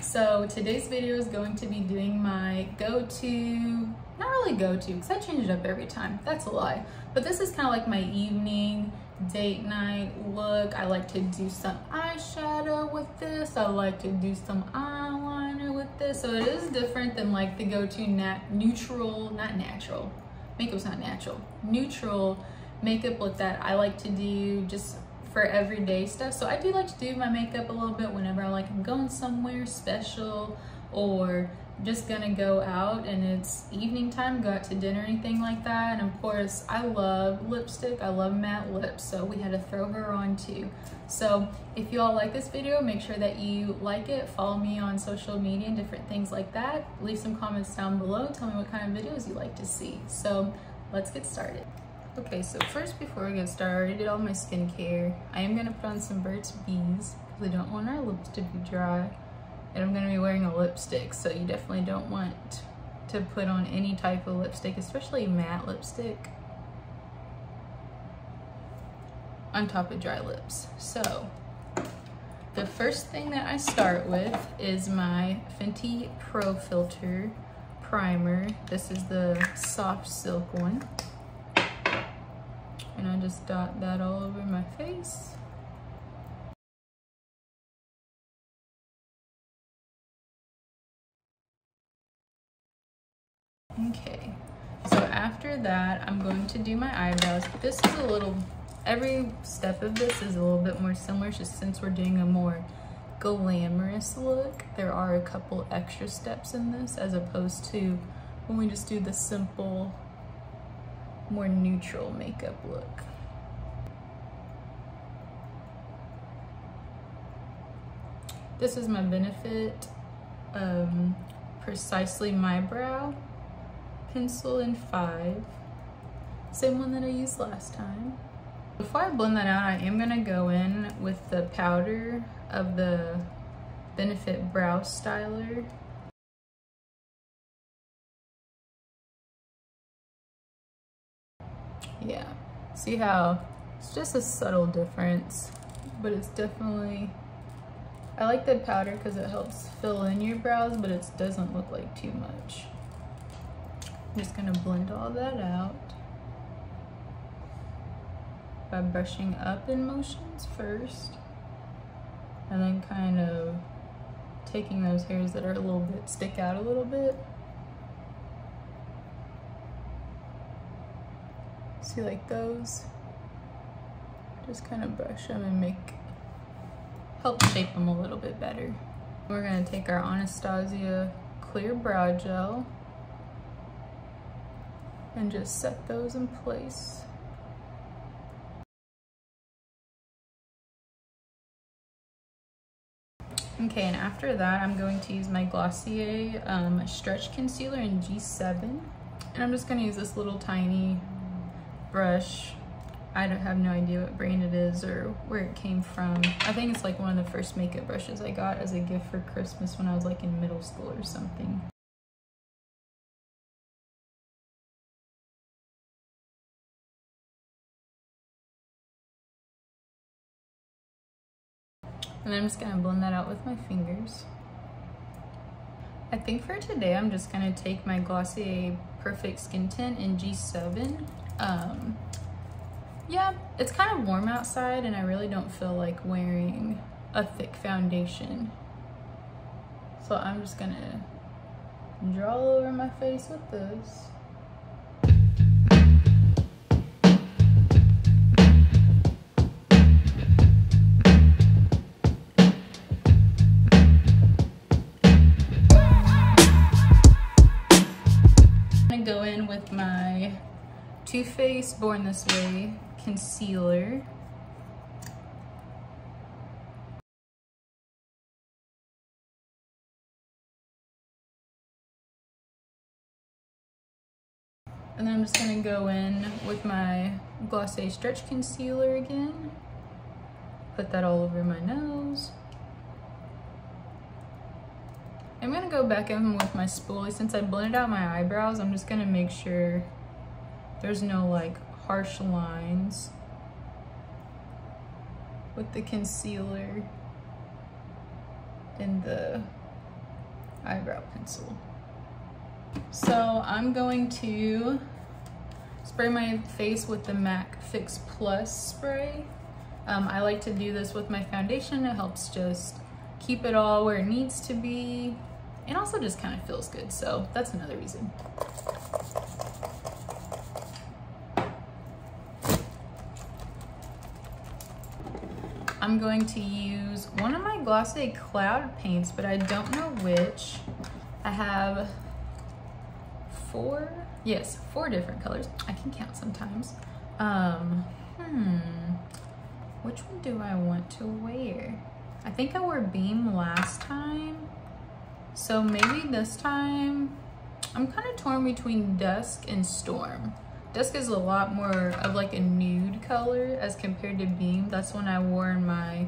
So today's video is going to be doing my go-to, not really go-to because I change it up every time, that's a lie, but this is kind of like my evening date night look. I like to do some eyeshadow with this, I like to do some eyeliner with this, so it is different than like the go-to neutral, not natural, makeup's not natural, neutral makeup look that I like to do just for everyday stuff. So I do like to do my makeup a little bit whenever I'm going somewhere special or just gonna go out and it's evening time, go out to dinner, anything like that. And of course I love lipstick, I love matte lips, so we had to throw her on too. So if you all like this video, make sure that you like it, follow me on social media and different things like that. Leave some comments down below, tell me what kind of videos you like to see. So let's get started. Okay, so first before we get started, I already did all my skincare. I am gonna put on some Burt's Bees because I don't want our lips to be dry. And I'm gonna be wearing a lipstick, so you definitely don't want to put on any type of lipstick, especially matte lipstick, on top of dry lips. So the first thing that I start with is my Fenty Pro Filter primer. This is the soft silk one. And I just dot that all over my face. Okay, so after that, I'm going to do my eyebrows. This is a little, every step of this is a little bit more similar, just since we're doing a more glamorous look. There are a couple extra steps in this as opposed to when we just do the simple, more neutral makeup look. This is my Benefit Precisely My Brow pencil in 5, same one that I used last time. Before I blend that out, I am gonna go in with the powder of the Benefit Brow Styler. Yeah, see how it's just a subtle difference, but it's definitely, I like the powder because it helps fill in your brows, but it doesn't look like too much. I'm just gonna blend all that out by brushing up in motions first, and then kind of taking those hairs that are a little bit, stick out a little bit. See, like those, just kind of brush them and help shape them a little bit better. We're gonna take our Anastasia clear brow gel and just set those in place. Okay, and after that, I'm going to use my Glossier Stretch Concealer in G7. And I'm just gonna use this little tiny brush. I don't have no idea what brand it is or where it came from. I think it's like one of the first makeup brushes I got as a gift for Christmas when I was like in middle school or something. And I'm just gonna blend that out with my fingers. I think for today, I'm just gonna take my Glossier Perfect Skin Tint in G7. Yeah, it's kind of warm outside and I really don't feel like wearing a thick foundation. So I'm just gonna draw all over my face with this. Go in with my Too Faced Born This Way concealer. And then I'm just gonna go in with my Glossier Stretch Concealer again. Put that all over my nose. I'm gonna go back in with my spoolie. Since I blended out my eyebrows, I'm just gonna make sure there's no like harsh lines with the concealer in the eyebrow pencil. So I'm going to spray my face with the MAC Fix Plus spray. I like to do this with my foundation. It helps just keep it all where it needs to be, and also just kind of feels good. So that's another reason. I'm going to use one of my Glossy Cloud paints, but I don't know which. I have four different colors. I can count sometimes. Which one do I want to wear? I think I wore Beam last time, so maybe this time I'm kind of torn between Dusk and Storm. Dusk is a lot more of like a nude color as compared to Beam. That's one I wore in my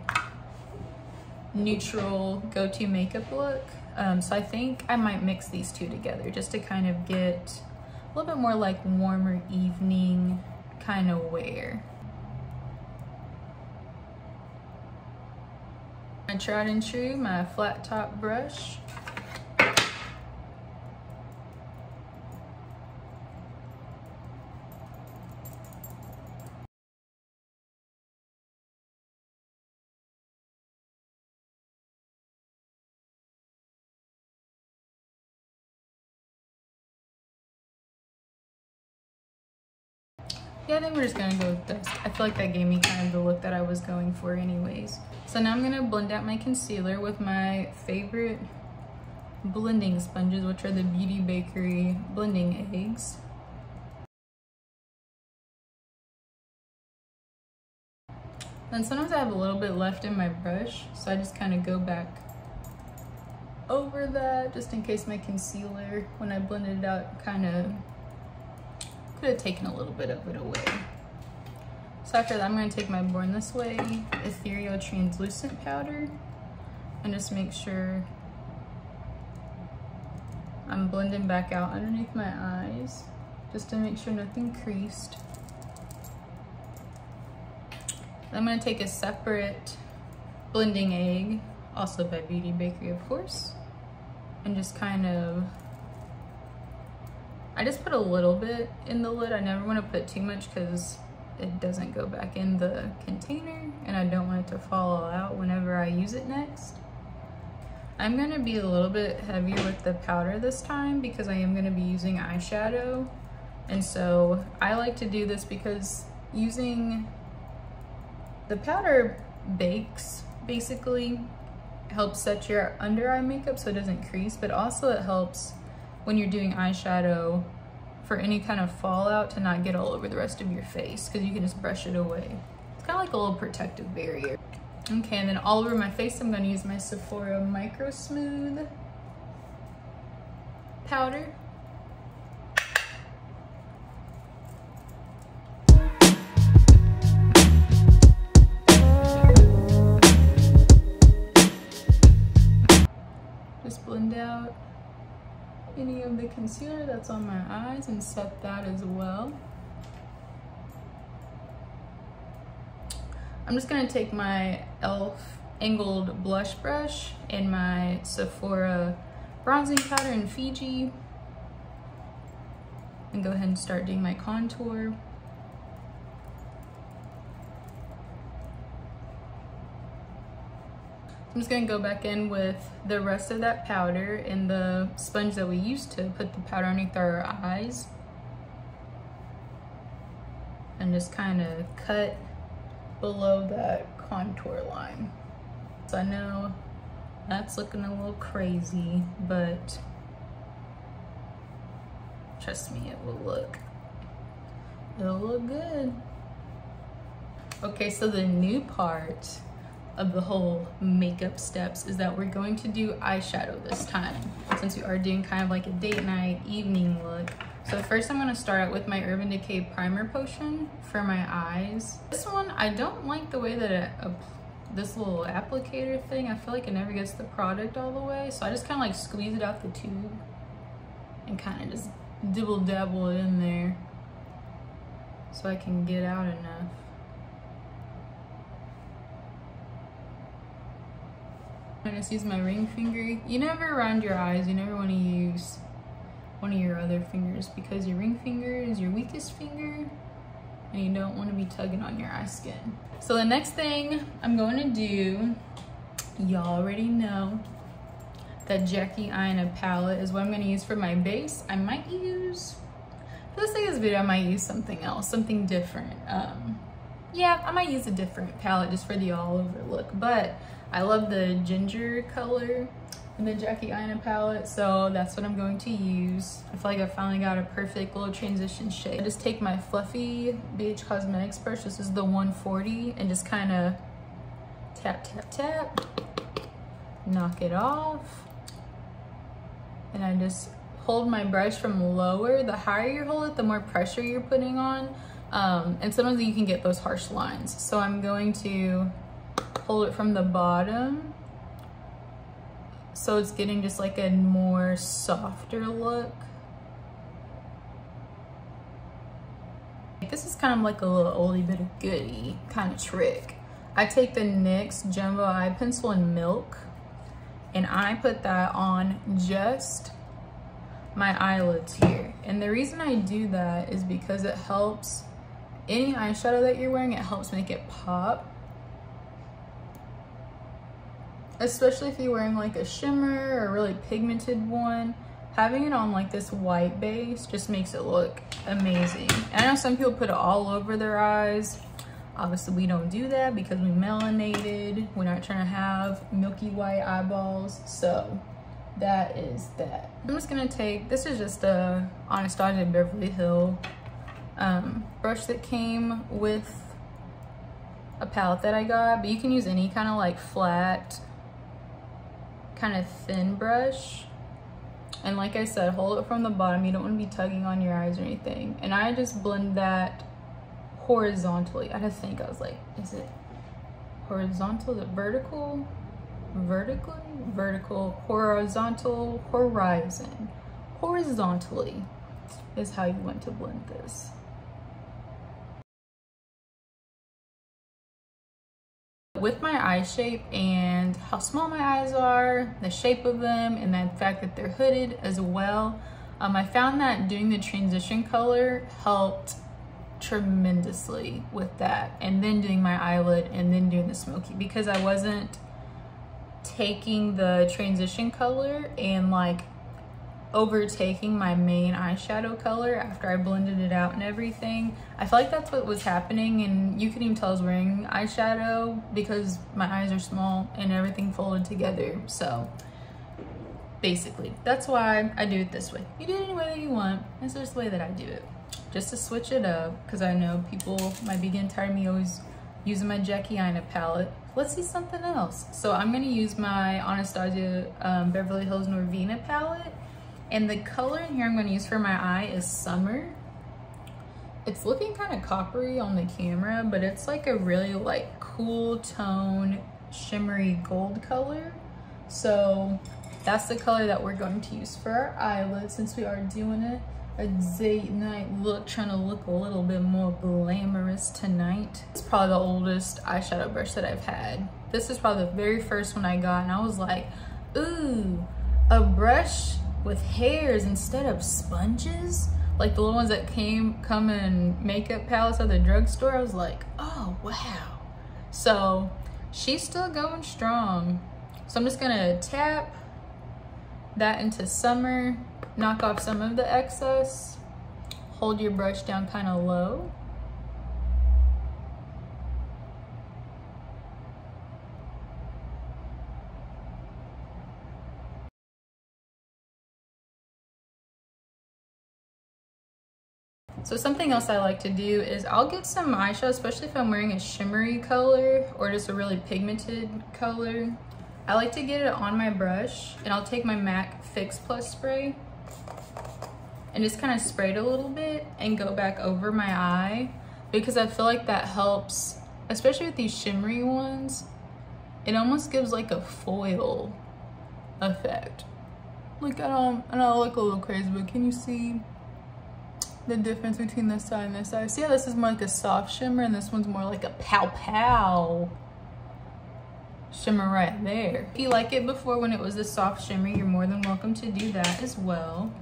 neutral go-to makeup look. So I think I might mix these two together just to kind of get a little bit more like warmer evening kind of wear. My tried and true, my flat top brush. Yeah, I think we're just gonna go with this. I feel like that gave me kind of the look that I was going for anyways. So now I'm gonna blend out my concealer with my favorite blending sponges, which are the Beauty Bakery blending eggs. And sometimes I have a little bit left in my brush, so I just kind of go back over that just in case my concealer, when I blended it out, kind of could have taken a little bit of it away. So after that, I'm going to take my Born This Way Ethereal Translucent Powder and just make sure I'm blending back out underneath my eyes just to make sure nothing creased. I'm going to take a separate blending egg, also by Beauty Bakery of course, and just kind of, I just put a little bit in the lid. I never want to put too much because it doesn't go back in the container and I don't want it to fall out whenever I use it next. I'm going to be a little bit heavier with the powder this time because I am going to be using eyeshadow. And so I like to do this because using the powder bakes, basically helps set your under eye makeup so it doesn't crease, but also it helps when you're doing eyeshadow for any kind of fallout to not get all over the rest of your face because you can just brush it away. It's kind of like a little protective barrier. Okay, and then all over my face, I'm going to use my Sephora Micro Smooth powder. Just blend out any of the concealer that's on my eyes and set that as well. I'm just gonna take my e.l.f. angled blush brush and my Sephora bronzing powder in Fiji and go ahead and start doing my contour. I'm just gonna go back in with the rest of that powder and the sponge that we used to put the powder underneath our eyes and just kind of cut below that contour line. So I know that's looking a little crazy, but trust me, it'll look good. Okay, so the new part of the whole makeup steps is that we're going to do eyeshadow this time, since we are doing kind of like a date night evening look. So first I'm going to start out with my Urban Decay primer potion for my eyes. This one, I don't like the way that this little applicator thing, I feel like it never gets the product all the way, so I just kind of like squeeze it out the tube and kind of just dibble dabble it in there so I can get out enough. I just use my ring finger. You never around your eyes, you never want to use one of your other fingers because your ring finger is your weakest finger and you don't want to be tugging on your eye skin. So the next thing I'm going to do, y'all already know that Jackie Aina palette is what I'm going to use for my base. I might use, for the sake of this video, I might use something else, something different. Yeah, I might use a different palette just for the all over look, but I love the ginger color in the Jackie Aina palette, so that's what I'm going to use. I feel like I finally got a perfect little transition shade. I just take my fluffy BH Cosmetics brush, this is the 140, and just kind of tap, tap, tap, knock it off. And I just hold my brush from lower. The higher you hold it, the more pressure you're putting on. And sometimes you can get those harsh lines. So I'm going to hold it from the bottom, so it's getting just like a more softer look. This is kind of like a little oldie but a goodie kind of trick. I take the NYX Jumbo Eye Pencil in Milk and I put that on just my eyelids here. And the reason I do that is because it helps any eyeshadow that you're wearing, it helps make it pop. Especially if you're wearing like a shimmer or a really pigmented one, having it on like this white base just makes it look amazing. And I know some people put it all over their eyes. Obviously we don't do that because we melanated. We're not trying to have milky white eyeballs. So that is that. I'm just gonna take, this is just a Anastasia Beverly Hills brush that came with a palette that I got, but you can use any kind of like flat, kind of thin brush. And like I said, hold it from the bottom. You don't want to be tugging on your eyes or anything. And I just blend that horizontally. I had to think, I was like, is it horizontal? Is it vertical? Vertically? Vertical, horizontal, horizon. Horizontally is how you want to blend this. With my eye shape and how small my eyes are, the shape of them, and the fact that they're hooded as well, I found that doing the transition color helped tremendously with that. And then doing my eyelid and then doing the smoky, because I wasn't taking the transition color and like overtaking my main eyeshadow color after I blended it out and everything. I feel like that's what was happening, and you can even tell I was wearing eyeshadow because my eyes are small and everything folded together. So basically that's why I do it this way. You do it any way that you want. It's just the way that I do it, just to switch it up, because I know people might be getting tired of me always using my Jackie Aina palette. Let's see something else. So I'm gonna use my Anastasia Beverly Hills Norvina palette. And the color in here I'm going to use for my eye is Summer. It's looking kind of coppery on the camera, but it's like a really like cool tone, shimmery gold color. So that's the color that we're going to use for our eyelids, since we are doing a date night look, trying to look a little bit more glamorous tonight. It's probably the oldest eyeshadow brush that I've had. This is probably the very first one I got, and I was like, ooh, a brush with hairs instead of sponges, like the little ones that come in makeup palettes at the drugstore. I was like, oh wow. So she's still going strong. So I'm just gonna tap that into Summer, knock off some of the excess, hold your brush down kind of low. So something else I like to do is I'll get some eyeshadow, especially if I'm wearing a shimmery color or just a really pigmented color. I like to get it on my brush, and I'll take my MAC Fix Plus spray and just kind of spray it a little bit and go back over my eye, because I feel like that helps, especially with these shimmery ones. It almost gives like a foil effect. Like I know I look a little crazy, but can you see the difference between this side and this side? See how this is more like a soft shimmer and this one's more like a pow pow. shimmer right there. If you like it before when it was this soft shimmer, you're more than welcome to do that as well.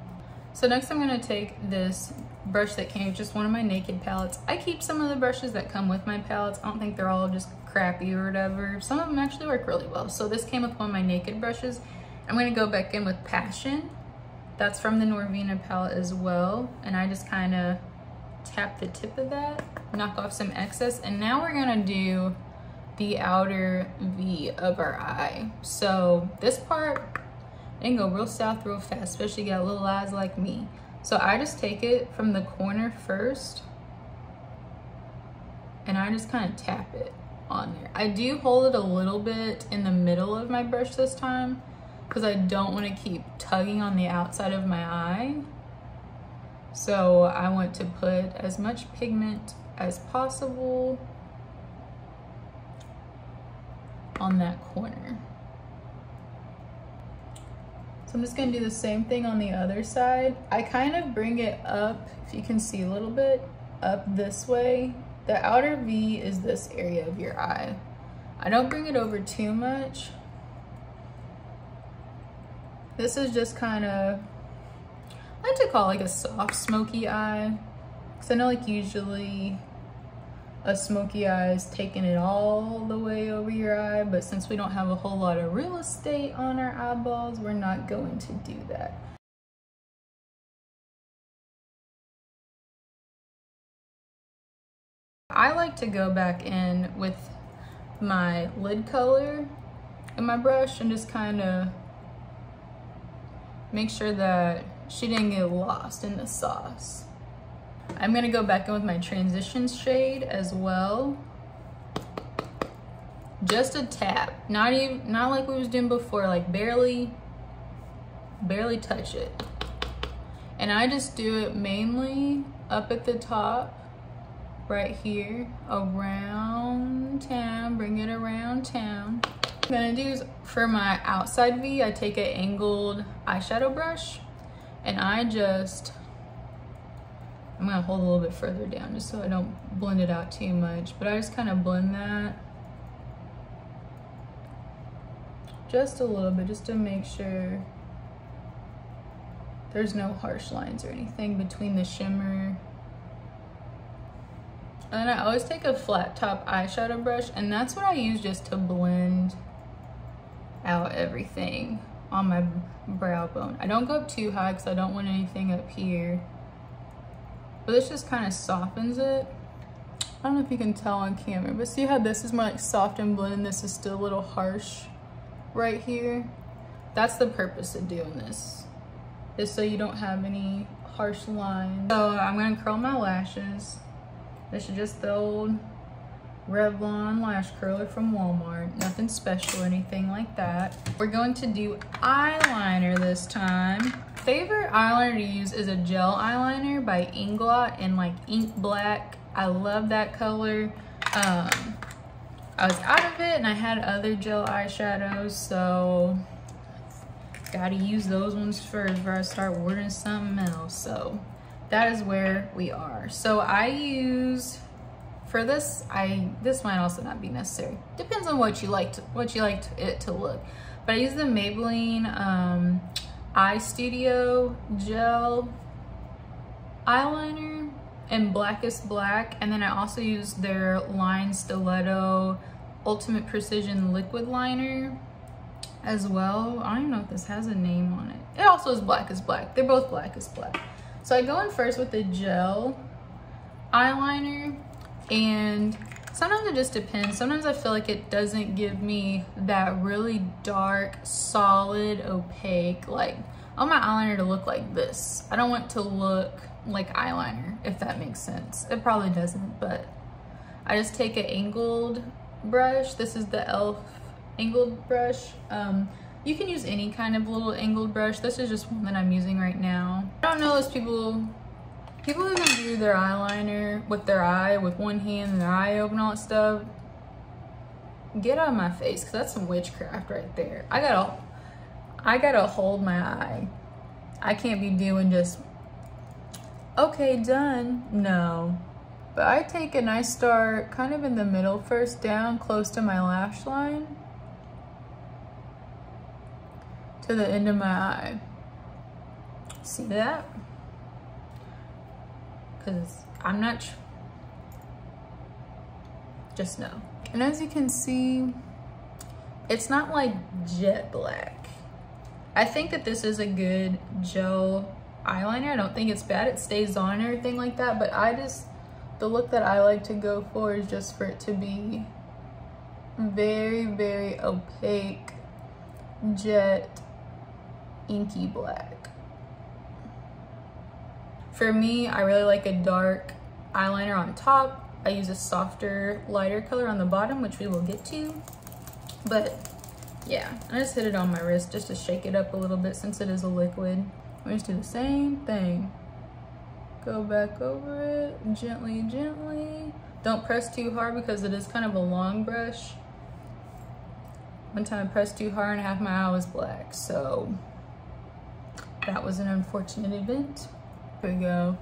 So next I'm gonna take this brush that came with just one of my Naked palettes. I keep some of the brushes that come with my palettes. I don't think they're all just crappy or whatever. Some of them actually work really well. So this came with one of my Naked brushes. I'm gonna go back in with Passion. That's from the Norvina palette as well. And I just kind of tap the tip of that, knock off some excess. And now we're gonna do the outer V of our eye. So this part, it can go real south real fast, especially if you got little eyes like me. So I just take it from the corner first and I just kind of tap it on there. I do hold it a little bit in the middle of my brush this time because I don't want to keep tugging on the outside of my eye. So I want to put as much pigment as possible on that corner. So I'm just gonna do the same thing on the other side. I kind of bring it up, if you can see a little bit, up this way. The outer V is this area of your eye. I don't bring it over too much. This is just kind of, I like to call it like a soft smoky eye. Because I know like usually a smoky eye is taking it all the way over your eye, but since we don't have a whole lot of real estate on our eyeballs, we're not going to do that. I like to go back in with my lid color in my brush and just kind of make sure that she didn't get lost in the sauce. I'm gonna go back in with my transition shade as well. Just a tap, not like we was doing before, like barely touch it. And I just do it mainly up at the top, right here, around town, bring it around town. What I'm gonna do is for my outside V, I take an angled eyeshadow brush and I'm gonna hold a little bit further down just so I don't blend it out too much, but I just kind of blend that just a little bit just to make sure there's no harsh lines or anything between the shimmer. And I always take a flat top eyeshadow brush and that's what I use just to blend out everything on my brow bone. I don't go up too high because I don't want anything up here. But this just kind of softens it. I don't know if you can tell on camera, but see how this is more like soft and blended, this is still a little harsh right here? That's the purpose of doing this, is so you don't have any harsh lines. So I'm gonna curl my lashes. This is just the old Revlon lash curler from Walmart. Nothing special or anything like that. We're going to do eyeliner this time. Favorite eyeliner to use is a gel eyeliner by Inglot in like ink black. I love that color. I was out of it and I had other gel eyeshadows, so gotta use those ones first before I start ordering something else. So that is where we are. So I use, for this, this might also not be necessary. Depends on what you like it to look. But I use the Maybelline Eye Studio gel eyeliner in Blackest Black, and then I also use their Line Stiletto Ultimate Precision liquid liner as well. I don't even know if this has a name on it. It also is Blackest Black. They're both Blackest Black. So I go in first with the gel eyeliner, and sometimes it just depends. Sometimes I feel like it doesn't give me that really dark, solid, opaque, like I want my eyeliner to look like this. I don't want it to look like eyeliner, if that makes sense. It probably doesn't, but I just take an angled brush. This is the e.l.f. angled brush. You can use any kind of little angled brush. This is just one that I'm using right now. I don't know those people who can do their eyeliner with their eye, with one hand and their eye open, all that stuff. Get out of my face, because that's some witchcraft right there. I gotta hold my eye. I can't be doing just, okay, done. No. But I take and I start kind of in the middle first, down close to my lash line. to the end of my eye. See that? Because I'm not, just know. And as you can see, it's not like jet black. I think that this is a good gel eyeliner. I don't think it's bad. It stays on and everything like that, but the look that I like to go for is just for it to be very, very opaque, jet, inky black. For me, I really like a dark eyeliner on top. I use a softer, lighter color on the bottom, which we will get to. But yeah, I just hit it on my wrist just to shake it up a little bit since it is a liquid. We just do the same thing. Go back over it, gently, gently. Don't press too hard because it is kind of a long brush. One time I pressed too hard and half my eye was black, so that was an unfortunate event. Here we go.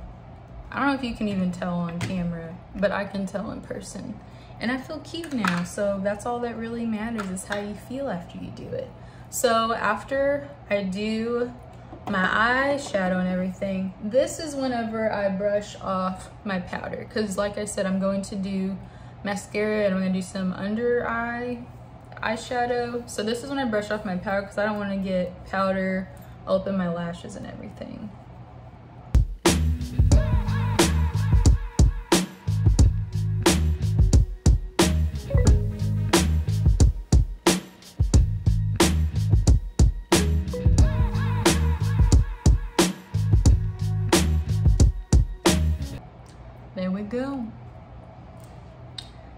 I don't know if you can even tell on camera, but I can tell in person. And I feel cute now, so that's all that really matters, is how you feel after you do it. So after I do my eyeshadow and everything, this is whenever I brush off my powder, because like I said, I'm going to do mascara and I'm going to do some under eye eyeshadow. So this is when I brush off my powder because I don't want to get powder all up in my lashes and everything. There we go.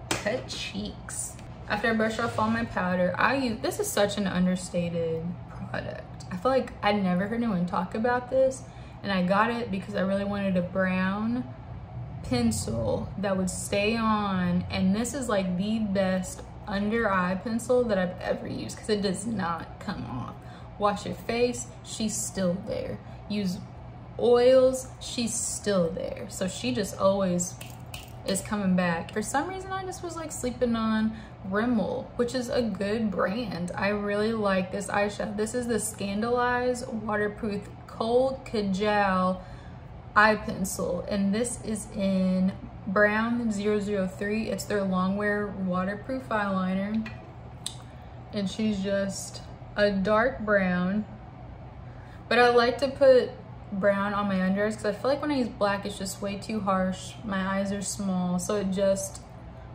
Cut cheeks. After I brush off all my powder, this is such an understated product. I feel like I'd never heard anyone talk about this, and I got it because I really wanted a brown pencil that would stay on, and this is like the best under eye pencil that I've ever used because it does not come off. Wash your face, she's still there. Use oils, she's still there. So she just always is coming back. For some reason, I just was like sleeping on Rimmel, which is a good brand. I really like this eyeshadow. This is the Scandalize Waterproof Cold Kajal eye pencil, and this is in brown 003. It's their longwear waterproof eyeliner, and she's just a dark brown, but I like to put brown on my under eyes because I feel like when I use black it's just way too harsh. My eyes are small, so it just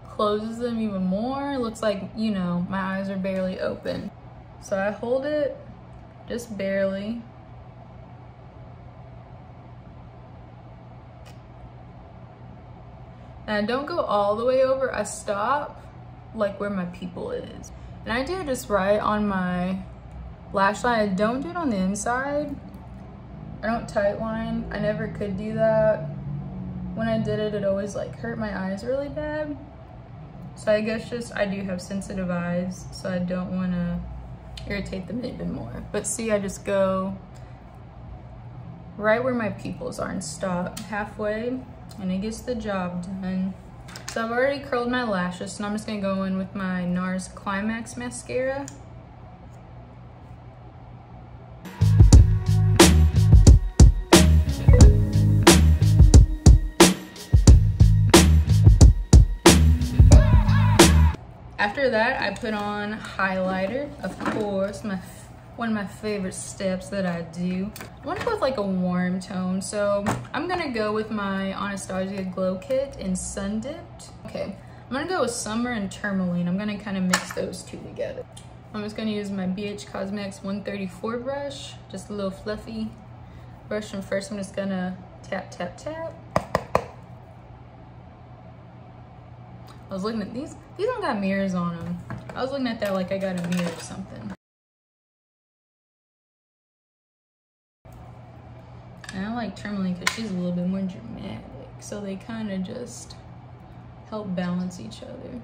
closes them even more. It looks like, you know, my eyes are barely open. So I hold it just barely. And I don't go all the way over. I stop like where my pupil is. And I do it just right on my lash line. I don't do it on the inside. I don't tight line. I never could do that. When I did it, it always like hurt my eyes really bad. So I guess just I do have sensitive eyes, so I don't want to irritate them even more. But see, I just go right where my pupils are and stop halfway, and it gets the job done. So I've already curled my lashes, so I'm just gonna go in with my NARS Climax mascara. After that, I put on highlighter, of course, one of my favorite steps that I do. I want to go with like a warm tone, so I'm gonna go with my Anastasia Glow Kit in Sun Dipped. Okay, I'm gonna go with Summer and Tourmaline. I'm gonna kind of mix those two together. I'm just gonna use my BH Cosmetics 134 brush, just a little fluffy brush, and first I'm just gonna tap, tap, tap. I was looking at these don't got mirrors on them. I was looking at that like I got a mirror or something. And I like Tourmaline because she's a little bit more dramatic, so they kind of just help balance each other.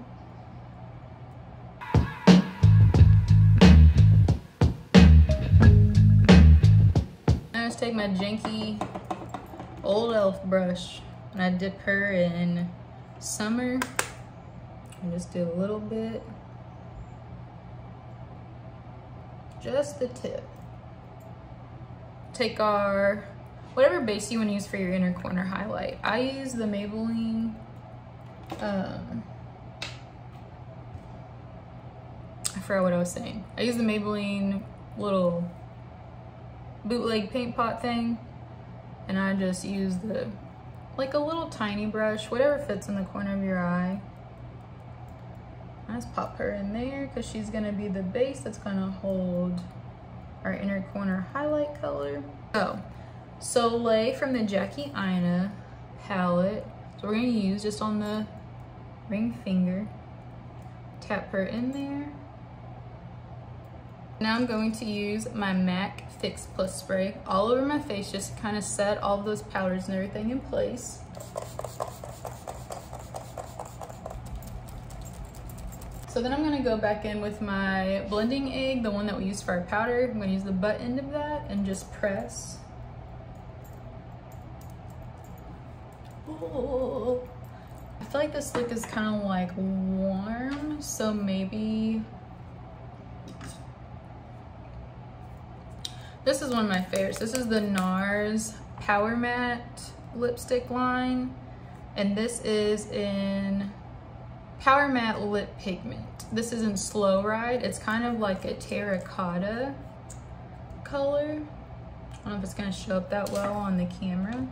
I just take my janky old elf brush and I dip her in Summer. And just do a little bit, just the tip. take our, whatever base you want to use for your inner corner highlight. I use the Maybelline, I forgot what I was saying. I use the Maybelline little bootleg paint pot thing, and I just use the, like a little tiny brush, whatever fits in the corner of your eye. I just pop her in there because she's gonna be the base that's gonna hold our inner corner highlight color. So, Soleil from the Jackie Aina palette. So we're gonna use just on the ring finger. Tap her in there. Now I'm going to use my MAC Fix Plus spray all over my face just to kind of set all of those powders and everything in place. So then I'm gonna go back in with my blending egg, the one that we used for our powder. I'm gonna use the butt end of that and just press. Oh. I feel like this look is kind of like warm, so maybe this is one of my favorites. This is the NARS Power Matte lipstick line, and this is in Power Matte Lip Pigment. This is in Slow Ride. It's kind of like a terracotta color. I don't know if it's gonna show up that well on the camera.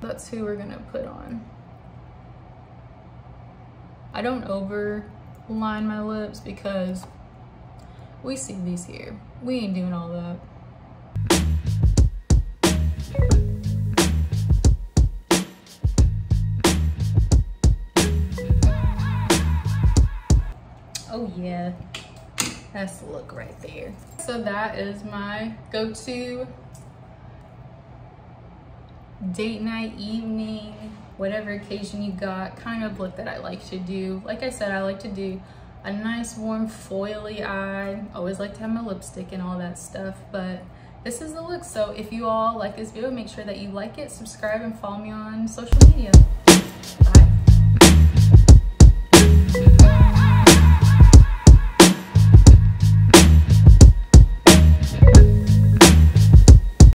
That's who we're gonna put on. I don't overline my lips because we see these here. We ain't doing all that. Oh yeah, that's the look right there. So that is my go-to date night, evening, whatever occasion you got, kind of look that I like to do. Like I said, I like to do a nice warm foily eye. Always like to have my lipstick and all that stuff, but this is the look. So if you all like this video, make sure that you like it, subscribe, and follow me on social media. Bye.